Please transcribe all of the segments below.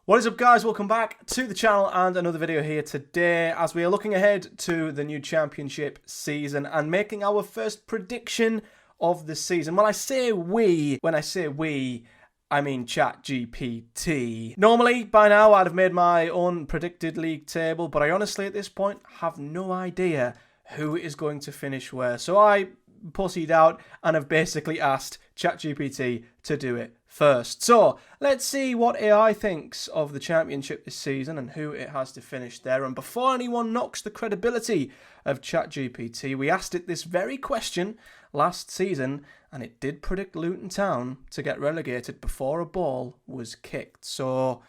What is up, guys? Welcome back to the channel and another video here today as we are looking ahead to the new championship season and making our first prediction of the season. When I say we, I mean Chatgpt. Normally, by now, I'd have made my own predicted league table, but I honestly, at this point, have no idea who is going to finish where. So I pussied out and have basically asked Chatgpt to do it first. So let's see what AI thinks of the championship this season and who it has to finish there. And before anyone knocks the credibility of Chatgpt, we asked it this very question last season and it did predict Luton Town to get relegated before a ball was kicked. So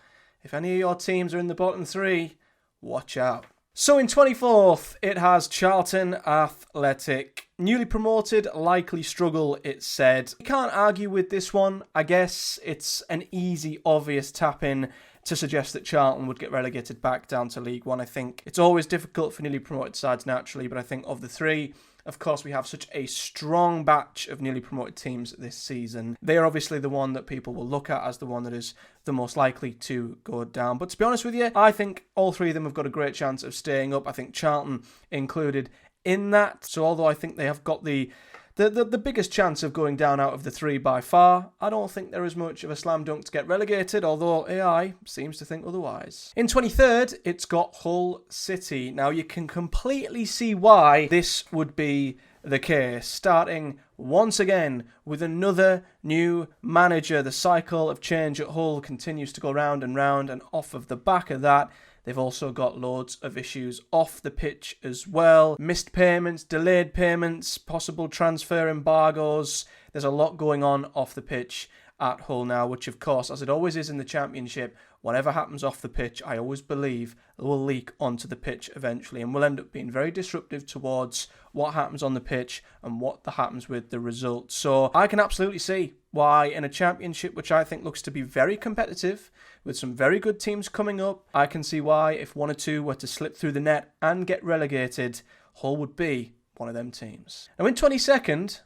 if any of your teams are in the bottom three, watch out. So in 24th, it has Charlton Athletic. Newly promoted, likely struggle, it said. You can't argue with this one. I guess it's an easy, obvious tap-in to suggest that Charlton would get relegated back down to League One. I think it's always difficult for newly promoted sides naturally, but I think of the three, of course, we have such a strong batch of newly promoted teams this season. They are obviously the one that people will look at as the one that is the most likely to go down. But to be honest with you, I think all three of them have got a great chance of staying up. I think Charlton included in that. So although I think they have got the biggest chance of going down out of the three by far, I don't think they're as much of a slam dunk to get relegated, although AI seems to think otherwise. In 23rd, it's got Hull City. Now, you can completely see why this would be the case, starting once again with another new manager. The cycle of change at Hull continues to go round and round, and off of the back of that, they've also got loads of issues off the pitch as well. Missed payments, delayed payments, possible transfer embargoes. There's a lot going on off the pitch at Hull now, which of course, as it always is in the Championship, whatever happens off the pitch, I always believe will leak onto the pitch eventually and will end up being very disruptive towards what happens on the pitch and what happens with the results. So I can absolutely see why in a Championship, which I think looks to be very competitive, with some very good teams coming up, I can see why if one or two were to slip through the net and get relegated, Hull would be one of them teams. Now in 22nd,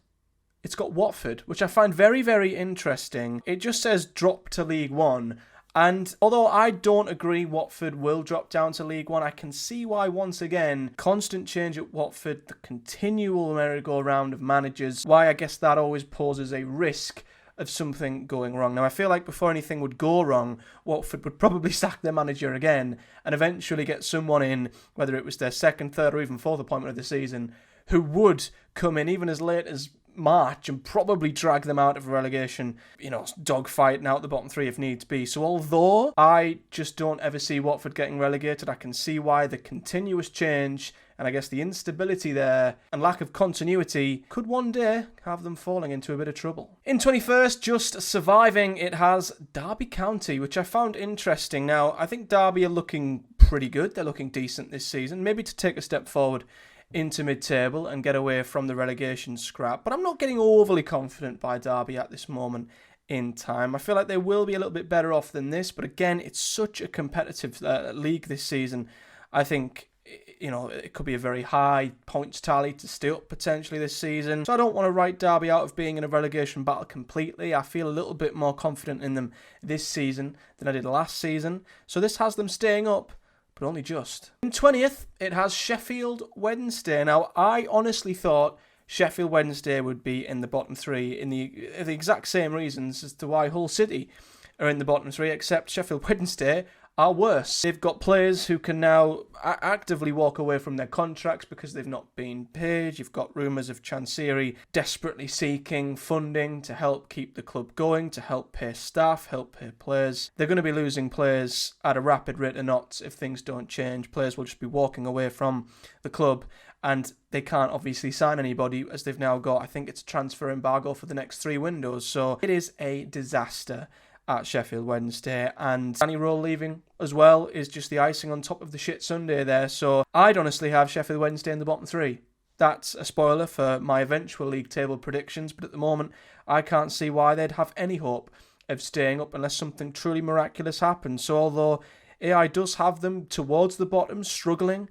it's got Watford, which I find very, very interesting. It just says drop to League One. And although I don't agree Watford will drop down to League One, I can see why, once again, constant change at Watford, the continual merry-go-round of managers, why I guess that always poses a risk of something going wrong. Now, I feel like before anything would go wrong, Watford would probably sack their manager again and eventually get someone in, whether it was their second, third, or even fourth appointment of the season, who would come in even as late as March and probably drag them out of relegation, dogfighting out the bottom three if needs be. So although I just don't ever see Watford getting relegated, I can see why the continuous change and I guess the instability there and lack of continuity could one day have them falling into a bit of trouble. In 21st, just surviving, it has Derby County, which I found interesting. Now, I think Derby are looking pretty good. They're looking decent this season, maybe to take a step forward into mid-table and get away from the relegation scrap. But I'm not getting overly confident by Derby at this moment in time. I feel like they will be a little bit better off than this, but again, it's such a competitive league this season. I think it could be a very high points tally to stay up potentially this season. So I don't want to write Derby out of being in a relegation battle completely. I feel a little bit more confident in them this season than I did last season. So this has them staying up, but only just. In 20th, it has Sheffield Wednesday. Now, I honestly thought Sheffield Wednesday would be in the bottom three in the exact same reasons as to why Hull City are in the bottom three, except Sheffield Wednesday are worse. They've got players who can now actively walk away from their contracts because they've not been paid. You've got rumours of Chancery desperately seeking funding to help keep the club going, to help pay staff, help pay players. They're going to be losing players at a rapid rate of knots if things don't change. Players will just be walking away from the club and they can't obviously sign anybody as they've now got, I think it's a transfer embargo for the next 3 windows. So it is a disaster at Sheffield Wednesday, and Danny Rowe leaving as well is just the icing on top of the shit Sunday there. So I'd honestly have Sheffield Wednesday in the bottom 3. That's a spoiler for my eventual league table predictions, but at the moment I can't see why they'd have any hope of staying up unless something truly miraculous happens. So although AI does have them towards the bottom, struggling,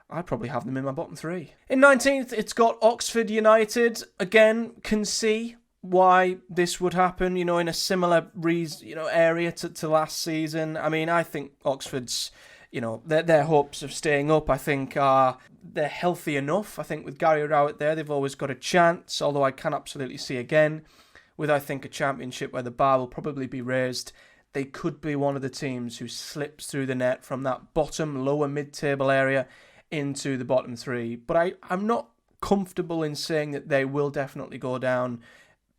I'd probably have them in my bottom 3. In 19th, it's got Oxford United. Again, can see why this would happen, in a similar area to last season. I mean, I think Oxford's, their hopes of staying up, I think, they're healthy enough. I think with Gary Rowett there, they've always got a chance, although I can absolutely see again, with, I think, a championship where the bar will probably be raised, they could be one of the teams who slips through the net from that bottom, lower mid-table area into the bottom three. But I'm not comfortable in saying that they will definitely go down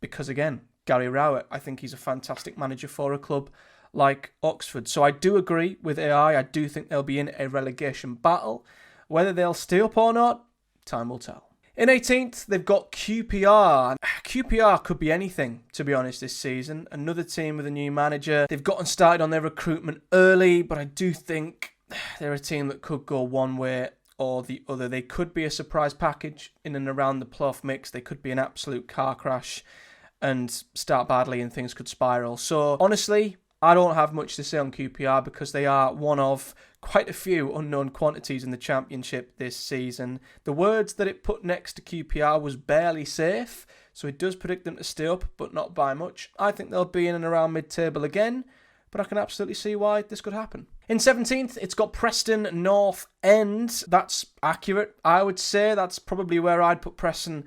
because, again, Gary Rowett, I think he's a fantastic manager for a club like Oxford. So I do agree with AI. I do think they'll be in a relegation battle. Whether they'll stay up or not, time will tell. In 18th, they've got QPR. QPR could be anything, to be honest, this season. Another team with a new manager. They've gotten started on their recruitment early, but I do think they're a team that could go one way or the other. They could be a surprise package in and around the playoff mix. They could be an absolute car crash and start badly and things could spiral. So, honestly, I don't have much to say on QPR because they are one of quite a few unknown quantities in the Championship this season. The words that it put next to QPR was barely safe, so it does predict them to stay up, but not by much. I think they'll be in and around mid-table again, but I can absolutely see why this could happen. In 17th, it's got Preston North End. That's accurate, I would say. That's probably where I'd put Preston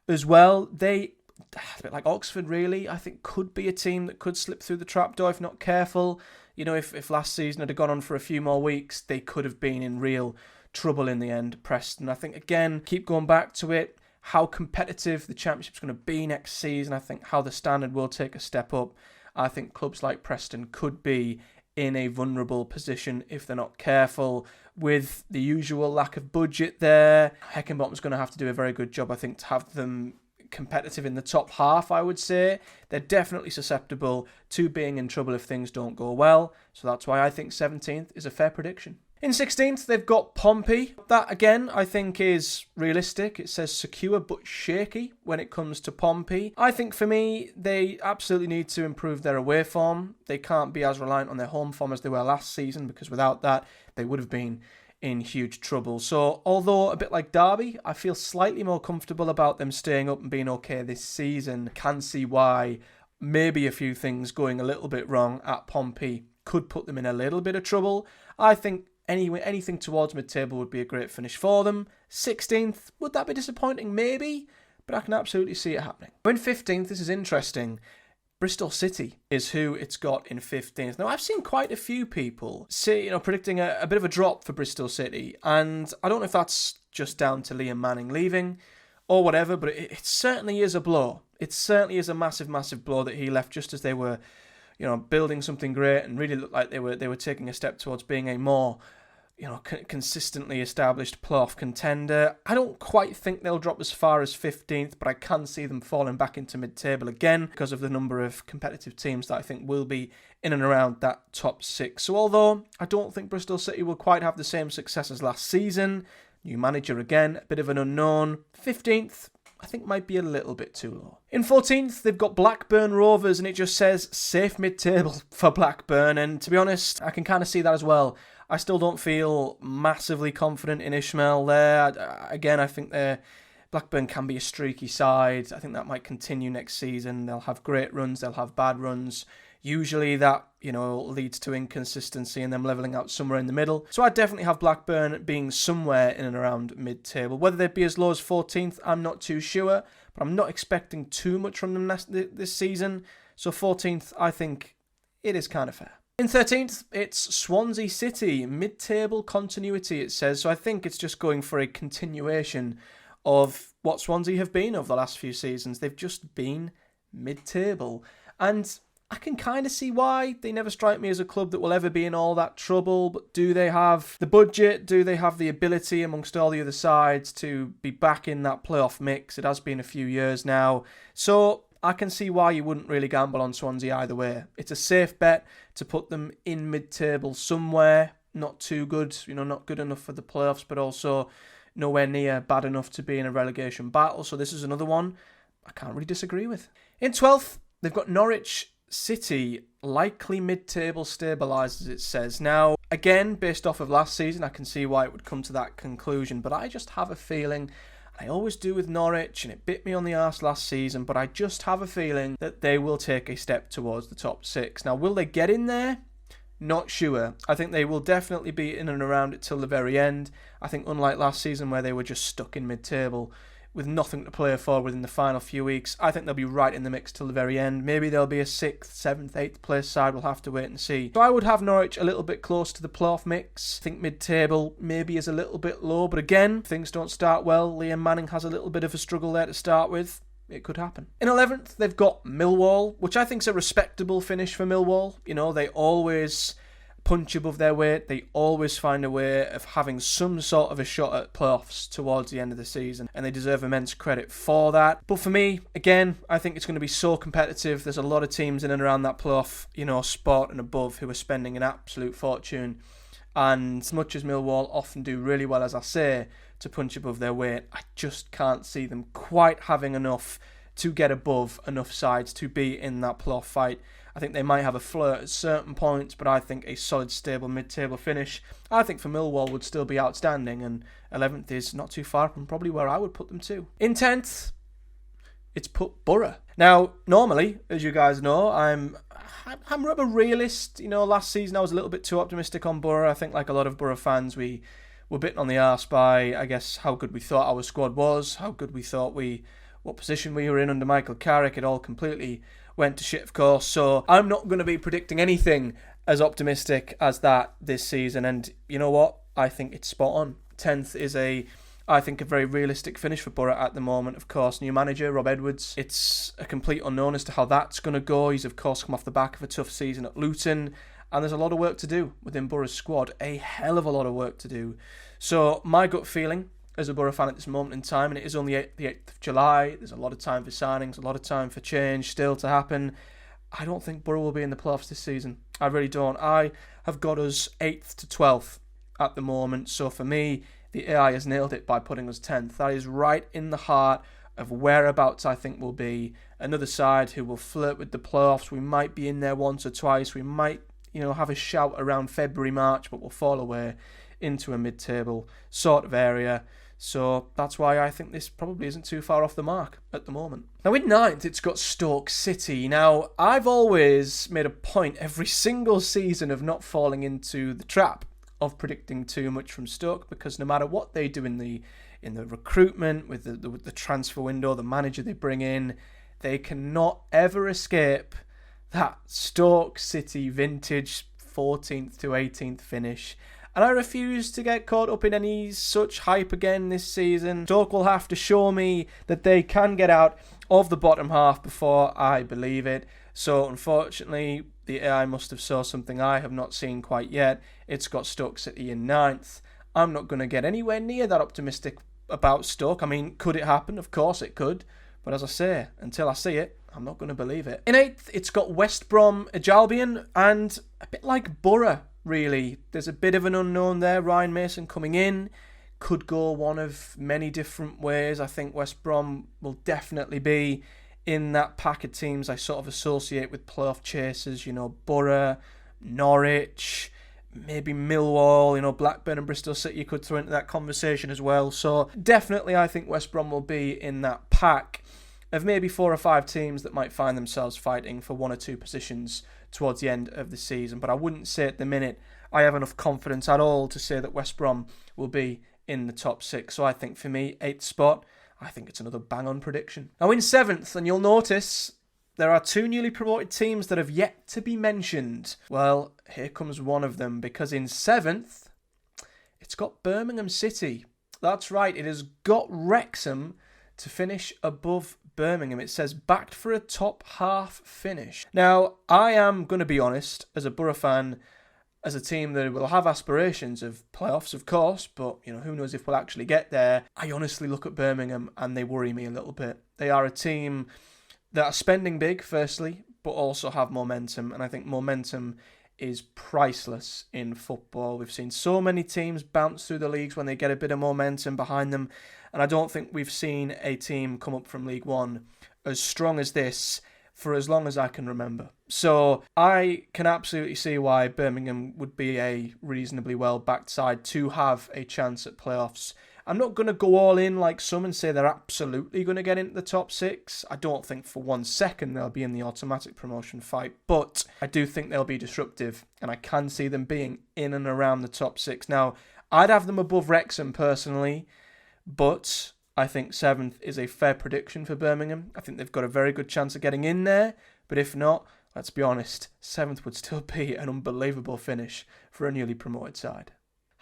as well. They, a bit like Oxford, really, I think could be a team that could slip through the trapdoor if not careful. If last season had gone on for a few more weeks, they could have been in real trouble in the end, Preston. I think, again, keep going back to it, how competitive the Championship's going to be next season. I think how the standard will take a step up. I think clubs like Preston could be in a vulnerable position if they're not careful. With the usual lack of budget there, Heckingbottom's going to have to do a very good job, I think, to have them competitive in the top half, I would say. They're definitely susceptible to being in trouble if things don't go well. So that's why I think 17th is a fair prediction. In 16th, they've got Pompey. That, again, I think is realistic. It says secure but shaky when it comes to Pompey. I think, for me, they absolutely need to improve their away form. They can't be as reliant on their home form as they were last season, because without that, they would have been in huge trouble. So, although a bit like Derby, I feel slightly more comfortable about them staying up and being okay this season. Can see why maybe a few things going a little bit wrong at Pompey could put them in a little bit of trouble. I think anything towards mid-table would be a great finish for them. 16th, would that be disappointing? Maybe, but I can absolutely see it happening. In 15th, this is interesting. Bristol City is who it's got in 15th. Now, I've seen quite a few people say, predicting a bit of a drop for Bristol City, and I don't know if that's just down to Liam Manning leaving or whatever, but it certainly is a blow. It certainly is a massive, massive blow that he left just as they were, building something great and really looked like they were taking a step towards being a more, consistently established playoff contender. I don't quite think they'll drop as far as 15th, but I can see them falling back into mid-table again because of the number of competitive teams that I think will be in and around that top six. So although I don't think Bristol City will quite have the same success as last season, new manager again, a bit of an unknown, 15th, I think might be a little bit too low. In 14th, they've got Blackburn Rovers, and it just says safe mid-table for Blackburn, and to be honest, I can kind of see that as well. I still don't feel massively confident in Ishmael there. Again, I think Blackburn can be a streaky side. I think that might continue next season. They'll have great runs, they'll have bad runs. Usually that, leads to inconsistency and them levelling out somewhere in the middle. So I definitely have Blackburn being somewhere in and around mid-table. Whether they'd be as low as 14th, I'm not too sure. But I'm not expecting too much from them this season. So 14th, I think it is kind of fair. In 13th, it's Swansea City. Mid-table continuity, it says. So I think it's just going for a continuation of what Swansea have been over the last few seasons. They've just been mid-table. And I can kind of see why. They never strike me as a club that will ever be in all that trouble. But do they have the budget? Do they have the ability amongst all the other sides to be back in that playoff mix? It has been a few years now. So I can see why you wouldn't really gamble on Swansea either way. It's a safe bet to put them in mid-table somewhere. Not too good, not good enough for the playoffs, but also nowhere near bad enough to be in a relegation battle. So this is another one I can't really disagree with. In 12th, they've got Norwich City, likely mid-table stabilised, as it says. Now, again, based off of last season, I can see why it would come to that conclusion, but I just have a feeling I always do with Norwich, and it bit me on the arse last season, but I just have a feeling that they will take a step towards the top 6. Now, will they get in there? Not sure. I think they will definitely be in and around it till the very end. I think unlike last season where they were just stuck in mid-table with nothing to play for within the final few weeks, I think they'll be right in the mix till the very end. Maybe they'll be a 6th, 7th, 8th place side. We'll have to wait and see. So I would have Norwich a little bit close to the playoff mix. I think mid-table maybe is a little bit low, but again, if things don't start well, Liam Manning has a little bit of a struggle there to start with. It could happen. In 11th, they've got Millwall, which I think is a respectable finish for Millwall. You know, they always punch above their weight. They always find a way of having some sort of a shot at playoffs towards the end of the season, and they deserve immense credit for that. But for me, again, I think it's going to be so competitive. There's a lot of teams in and around that playoff, spot and above who are spending an absolute fortune. And as much as Millwall often do really well, as I say, to punch above their weight, I just can't see them quite having enough to get above enough sides to be in that playoff fight. I think they might have a flirt at certain points, but I think a solid, stable mid-table finish, I think for Millwall would still be outstanding, and 11th is not too far from probably where I would put them too. In 10th, it's put Boro. Now, normally, as you guys know, I'm a rubber realist. Last season I was a little bit too optimistic on Boro. I think like a lot of Boro fans, we were bitten on the arse by, I guess, how good we thought our squad was, how good we thought what position we were in under Michael Carrick. It all completely went to shit, of course. So I'm not going to be predicting anything as optimistic as that this season. And you know what? I think it's spot on. 10th is I think a very realistic finish for Boro at the moment. Of course, new manager, Rob Edwards. It's a complete unknown as to how that's going to go. He's, of course, come off the back of a tough season at Luton. And there's a lot of work to do within Boro's squad. A hell of a lot of work to do. So my gut feeling as a Boro fan at this moment in time, and it is only the 8th of July, there's a lot of time for signings, a lot of time for change still to happen. I don't think Boro will be in the playoffs this season. I really don't. I have got us 8th to 12th at the moment. So for me, the AI has nailed it by putting us 10th. That is right in the heart of whereabouts I think we'll be. Another side who will flirt with the playoffs. We might be in there once or twice. We might, have a shout around February, March, but we'll fall away into a mid-table sort of area. So that's why I think this probably isn't too far off the mark at the moment. Now in 9th, it's got Stoke City. Now, I've always made a point every single season of not falling into the trap of predicting too much from Stoke, because no matter what they do in the recruitment, with the transfer window, the manager they bring in, they cannot ever escape that Stoke City vintage 14th to 18th finish. And I refuse to get caught up in any such hype again this season. Stoke will have to show me that they can get out of the bottom half before I believe it. So unfortunately, the AI must have saw something I have not seen quite yet. It's got Stoke City in 9th. I'm not going to get anywhere near that optimistic about Stoke. I mean, could it happen? Of course it could. But as I say, until I see it, I'm not going to believe it. In 8th, it's got West Brom, Albion, and a bit like Boro, really. There's a bit of an unknown there. Ryan Mason coming in could go one of many different ways. I think West Brom will definitely be in that pack of teams I sort of associate with playoff chasers. Boro, Norwich, maybe Millwall, Blackburn and Bristol City you could throw into that conversation as well. So definitely I think West Brom will be in that pack of maybe 4 or 5 teams that might find themselves fighting for 1 or 2 positions towards the end of the season. But I wouldn't say at the minute I have enough confidence at all to say that West Brom will be in the top 6. So I think for me, 8th spot, I think it's another bang-on prediction. Now in 7th, and you'll notice there are 2 newly promoted teams that have yet to be mentioned. Well, here comes one of them, because in 7th, it's got Birmingham City. That's right, it has got Wrexham to finish above Birmingham. It says backed for a top half finish. Now, I am going to be honest, as a Boro fan, as a team that will have aspirations of playoffs, of course, but who knows if we'll actually get there. I honestly look at Birmingham and they worry me a little bit. They are a team that are spending big, firstly, but also have momentum, and I think momentum is priceless in football. We've seen so many teams bounce through the leagues when they get a bit of momentum behind them, and I don't think we've seen a team come up from League One as strong as this for as long as I can remember. So I can absolutely see why Birmingham would be a reasonably well-backed side to have a chance at playoffs. I'm not going to go all in like some and say they're absolutely going to get into the top 6. I don't think for 1 second they'll be in the automatic promotion fight, but I do think they'll be disruptive, and I can see them being in and around the top 6. Now, I'd have them above Wrexham personally, but I think 7th is a fair prediction for Birmingham. I think they've got a very good chance of getting in there, but if not, let's be honest, 7th would still be an unbelievable finish for a newly promoted side.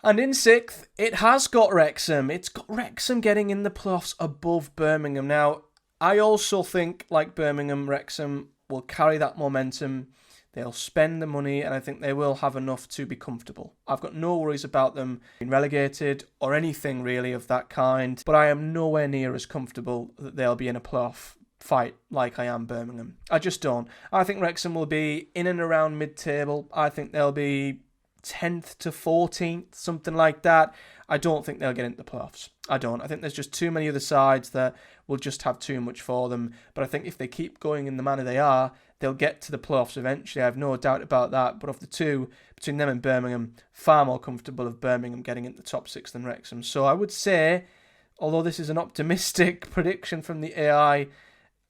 And in 6th, it has got Wrexham. It's got Wrexham getting in the playoffs above Birmingham. Now, I also think, like Birmingham, Wrexham will carry that momentum. They'll spend the money, and I think they will have enough to be comfortable. I've got no worries about them being relegated or anything really of that kind, but I am nowhere near as comfortable that they'll be in a playoff fight like I am Birmingham. I just don't. I think Wrexham will be in and around mid-table. I think they'll be 10th to 14th, something like that. I don't think they'll get into the playoffs. I don't. I think there's just too many other sides that will just have too much for them. But I think if they keep going in the manner they are, they'll get to the playoffs eventually. I have no doubt about that. But of the two, between them and Birmingham, far more comfortable of Birmingham getting into the top 6 than Wrexham. So I would say, although this is an optimistic prediction from the AI,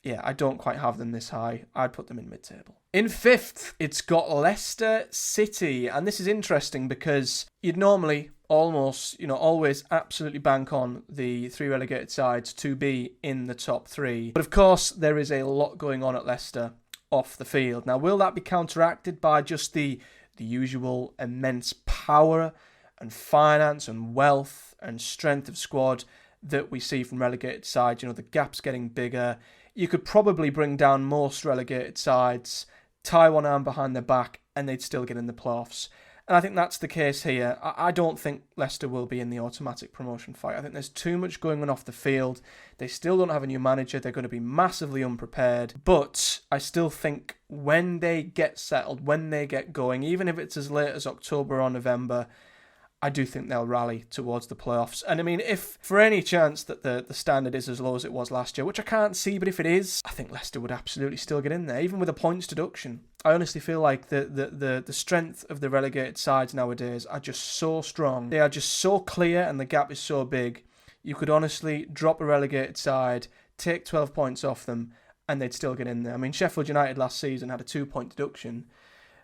yeah, I don't quite have them this high. I'd put them in mid-table. In 5th, it's got Leicester City. And this is interesting because you'd normally almost, always absolutely bank on the 3 relegated sides to be in the top 3. But of course, there is a lot going on at Leicester off the field. Now, will that be counteracted by just the usual immense power and finance and wealth and strength of squad that we see from relegated sides? The gap's getting bigger. You could probably bring down most relegated sides, tie one arm behind their back, and they'd still get in the playoffs. And I think that's the case here. I don't think Leicester will be in the automatic promotion fight. I think there's too much going on off the field. They still don't have a new manager. They're going to be massively unprepared. But I still think when they get settled, when they get going, even if it's as late as October or November, I do think they'll rally towards the playoffs. And I mean, if for any chance that the standard is as low as it was last year, which I can't see, but if it is, I think Leicester would absolutely still get in there, even with a points deduction. I honestly feel like the strength of the relegated sides nowadays are just so strong. They are just so clear, and the gap is so big. You could honestly drop a relegated side, take 12 points off them, and they'd still get in there. I mean, Sheffield United last season had a 2-point deduction.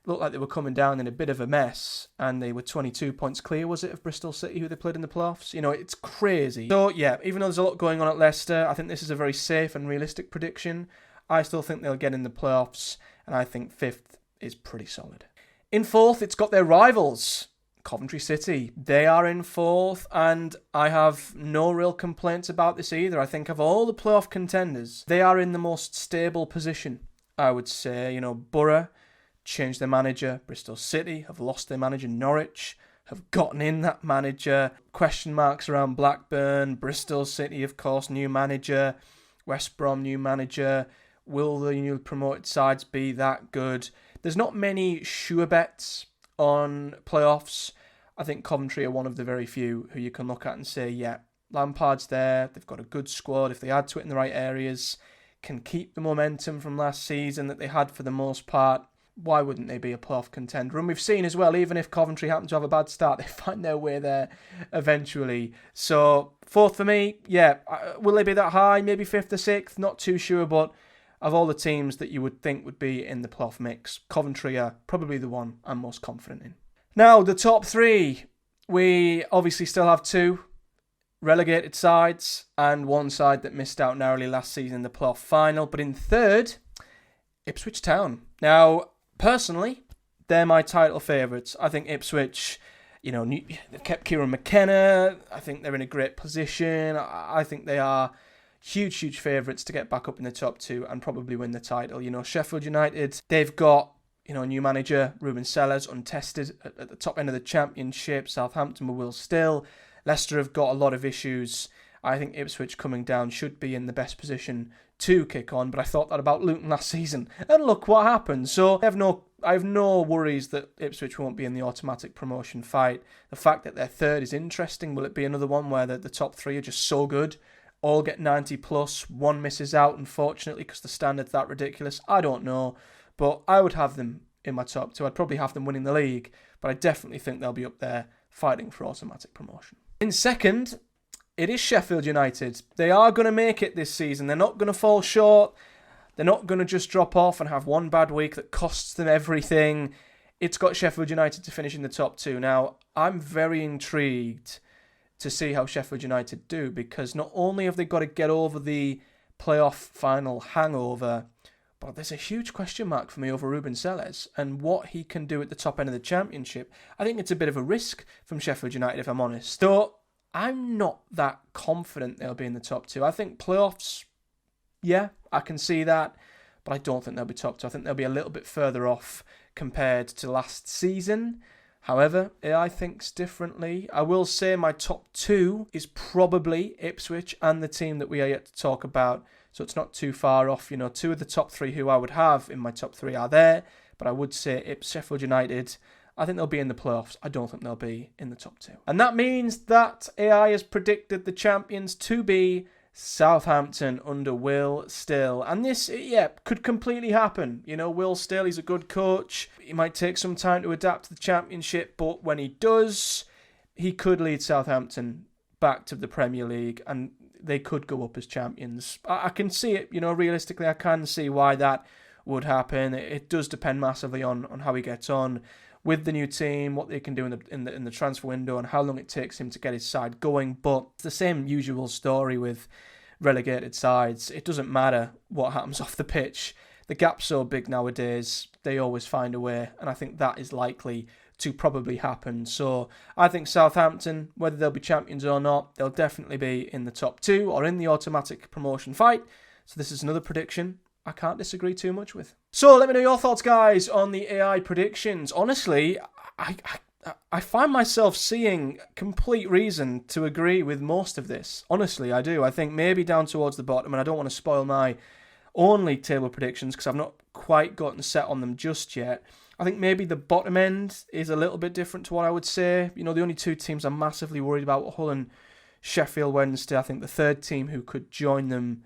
Looked like they were coming down in a bit of a mess, and they were 22 points clear, was it, of Bristol City, who they played in the playoffs? It's crazy. So, yeah, even though there's a lot going on at Leicester, I think this is a very safe and realistic prediction. I still think they'll get in the playoffs, and I think 5th is pretty solid. In 4th, it's got their rivals, Coventry City. They are in 4th, and I have no real complaints about this either. I think of all the playoff contenders, they are in the most stable position, I would say. Boro changed their manager. Bristol City have lost their manager. Norwich have gotten in that manager. Question marks around Blackburn. Bristol City, of course, new manager. West Brom, new manager. Will the newly promoted sides be that good? There's not many sure bets on playoffs. I think Coventry are one of the very few who you can look at and say, yeah, Lampard's there. They've got a good squad. If they add to it in the right areas, can keep the momentum from last season that they had for the most part. Why wouldn't they be a playoff contender? And we've seen as well, even if Coventry happen to have a bad start, they find their way there eventually. So 4th for me, yeah. Will they be that high? Maybe 5th or 6th? Not too sure, but of all the teams that you would think would be in the playoff mix, Coventry are probably the one I'm most confident in. Now, the top 3. We obviously still have 2 relegated sides and 1 side that missed out narrowly last season in the playoff final. But in 3rd, Ipswich Town. Now, personally, they're my title favourites. I think Ipswich, they've kept Kieran McKenna. I think they're in a great position. I think they are huge favourites to get back up in the top 2 and probably win the title. Sheffield United, they've got, a new manager, Ruben Sellers, untested at the top end of the Championship. Southampton will still. Leicester have got a lot of issues. I think Ipswich coming down should be in the best position to kick on, but I thought that about Luton last season, and look what happened. So I have no worries that Ipswich won't be in the automatic promotion fight. The fact that they're 3rd is interesting. Will it be another one where the top 3 are just so good, all get 90 plus, one misses out, unfortunately, because the standard's that ridiculous? I don't know, but I would have them in my top 2. I'd probably have them winning the league, but I definitely think they'll be up there fighting for automatic promotion. In 2nd, it is Sheffield United. They are going to make it this season. They're not going to fall short. They're not going to just drop off and have one bad week that costs them everything. It's got Sheffield United to finish in the top 2. Now, I'm very intrigued to see how Sheffield United do, because not only have they got to get over the playoff final hangover, but there's a huge question mark for me over Ruben Selles and what he can do at the top end of the Championship. I think it's a bit of a risk from Sheffield United, if I'm honest. So I'm not that confident they'll be in the top 2. I think playoffs, yeah, I can see that, but I don't think they'll be top 2. I think they'll be a little bit further off compared to last season. However, AI thinks differently. I will say my top 2 is probably Ipswich and the team that we are yet to talk about. So it's not too far off. 2 of the top 3 who I would have in my top 3 are there. But I would say Sheffield United, I think they'll be in the playoffs. I don't think they'll be in the top 2. And that means that AI has predicted the champions to be Southampton under Will Still. And this, could completely happen. Will Still, he's a good coach. He might take some time to adapt to the Championship, but when he does, he could lead Southampton back to the Premier League and they could go up as champions. I can see it, realistically, I can see why that would happen. It does depend massively on how he gets on with the new team, what they can do in the transfer window, and how long it takes him to get his side going. But it's the same usual story with relegated sides. It doesn't matter what happens off the pitch. The gap's so big nowadays, they always find a way, and I think that is likely to probably happen. So I think Southampton, whether they'll be champions or not, they'll definitely be in the top 2 or in the automatic promotion fight. So this is another prediction I can't disagree too much with. So let me know your thoughts, guys, on the AI predictions. Honestly, I find myself seeing complete reason to agree with most of this. Honestly, I do. I think maybe down towards the bottom, and I don't want to spoil my own league table predictions because I've not quite gotten set on them just yet. I think maybe the bottom end is a little bit different to what I would say. The only 2 teams I'm massively worried about are Hull and Sheffield Wednesday. I think the third team who could join them,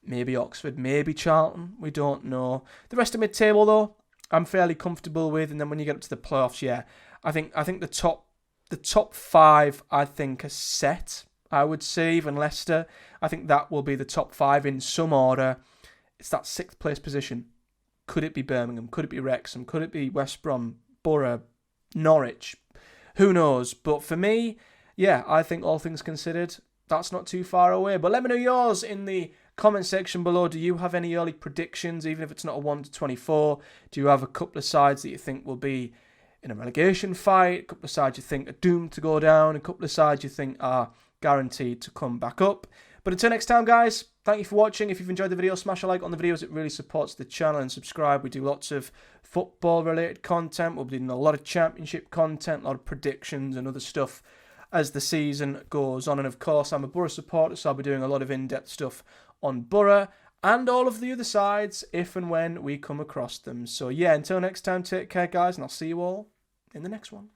maybe Oxford, maybe Charlton. We don't know. The rest of mid-table, though, I'm fairly comfortable with. And then when you get up to the playoffs, I think the top 5, I think, are set. I would say even Leicester. I think that will be the top 5 in some order. It's that 6th place position. Could it be Birmingham? Could it be Wrexham? Could it be West Brom, Boro, Norwich? Who knows? But for me, I think all things considered, that's not too far away. But let me know yours in the comment section below. Do you have any early predictions, even if it's not a 1 to 24? Do you have a couple of sides that you think will be in a relegation fight? A couple of sides you think are doomed to go down? A couple of sides you think are guaranteed to come back up? But until next time, guys, thank you for watching. If you've enjoyed the video, smash a like on the videos. It really supports the channel, and subscribe. We do lots of football-related content. We'll be doing a lot of Championship content, a lot of predictions and other stuff as the season goes on. And, of course, I'm a Boro supporter, so I'll be doing a lot of in-depth stuff on Boro and all of the other sides if and when we come across them. So, until next time, take care, guys, and I'll see you all in the next one.